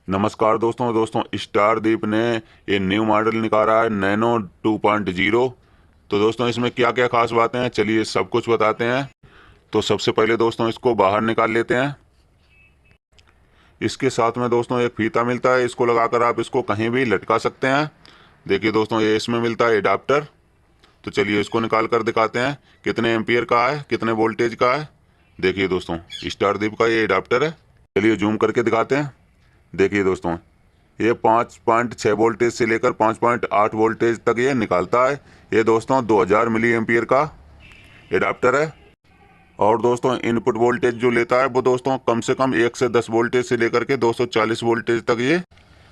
नमस्कार दोस्तों स्टारदीप ने ये न्यू मॉडल निकाला है नैनो 2.0। तो दोस्तों इसमें क्या क्या खास बातें हैं, चलिए सब कुछ बताते हैं। तो सबसे पहले दोस्तों इसको बाहर निकाल लेते हैं। इसके साथ में दोस्तों एक फीता मिलता है, इसको लगाकर आप इसको कहीं भी लटका सकते हैं। देखिए दोस्तों ये इसमें मिलता है एडाप्टर। तो चलिए इसको निकाल कर दिखाते हैं कितने एम्पियर का है, कितने वोल्टेज का है। देखिए दोस्तों स्टारदीप का ये एडाप्टर है। चलिए जूम करके दिखाते हैं। देखिए दोस्तों ये 5.6 वोल्टेज से लेकर 5.8 वोल्टेज तक ये निकालता है। ये दोस्तों 2000 मिली एम्पियर का एडाप्टर है। और दोस्तों इनपुट वोल्टेज जो लेता है वो दोस्तों कम से कम 1 से 10 वोल्टेज से लेकर के 240 वोल्टेज तक ये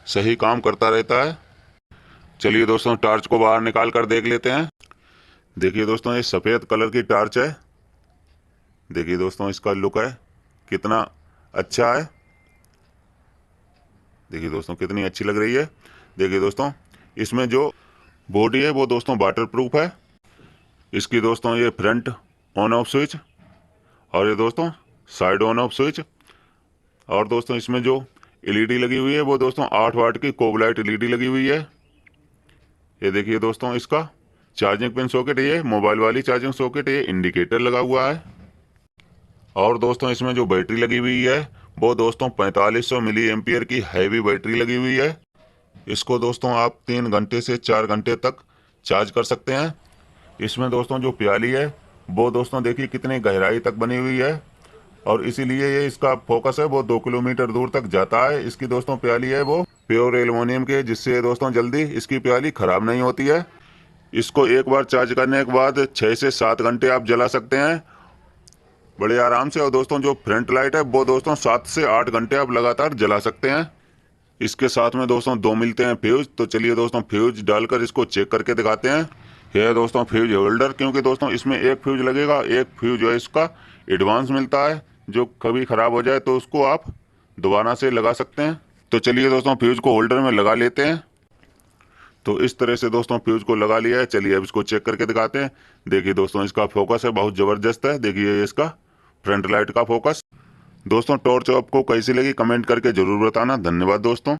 सही काम करता रहता है। चलिए दोस्तों टार्च को बाहर निकाल कर देख लेते हैं। देखिए दोस्तों ये सफ़ेद कलर की टार्च है। देखिए दोस्तों इसका लुक है कितना अच्छा है। देखिए दोस्तों कितनी अच्छी लग रही है। देखिए दोस्तों इसमें जो बॉडी है वो दोस्तों वाटर प्रूफ है। इसकी दोस्तों ये फ्रंट ऑन ऑफ स्विच और ये दोस्तों साइड ऑन ऑफ स्विच। और दोस्तों इसमें जो एलईडी लगी हुई है वो दोस्तों 8 वाट की कोबलाइट एलईडी लगी हुई है। ये देखिए दोस्तों इसका चार्जिंग पिन सॉकेट, ये मोबाइल वाली चार्जिंग सॉकेट, ये इंडिकेटर लगा हुआ है। और दोस्तों इसमें जो बैटरी लगी हुई है वो दोस्तों 4500 मिली एम्पियर की हैवी बैटरी लगी हुई है। इसको दोस्तों आप 3 घंटे से 4 घंटे तक चार्ज कर सकते हैं। इसमें दोस्तों जो प्याली है वो दोस्तों देखिए कितनी गहराई तक बनी हुई है। और इसीलिए ये इसका फोकस है वो 2 किलोमीटर दूर तक जाता है। इसकी दोस्तों प्याली है वो प्योर एल्युमिनियम के, जिससे दोस्तों जल्दी इसकी प्याली खराब नहीं होती है। इसको एक बार चार्ज करने के बाद 6 से 7 घंटे आप जला सकते हैं बड़े आराम से। और दोस्तों जो फ्रंट लाइट है वो दोस्तों 7 से 8 घंटे आप लगातार जला सकते हैं। इसके साथ में दोस्तों 2 मिलते हैं फ्यूज। तो चलिए दोस्तों फ्यूज डालकर इसको चेक करके दिखाते हैं। यह है दोस्तों फ्यूज होल्डर, क्योंकि दोस्तों इसमें एक फ्यूज लगेगा। एक फ्यूज जो है इसका एडवांस मिलता है, जो कभी ख़राब हो जाए तो उसको आप दोबारा से लगा सकते हैं। तो चलिए दोस्तों फ्यूज को होल्डर में लगा लेते हैं। तो इस तरह से दोस्तों फ्यूज को लगा लिया है। चलिए अब इसको चेक करके दिखाते हैं। देखिए दोस्तों इसका फोकस है बहुत ज़बरदस्त है। देखिए इसका फ्रंट लाइट का फोकस। दोस्तों टॉर्च आपको कैसी लगी कमेंट करके ज़रूर बताना। धन्यवाद दोस्तों।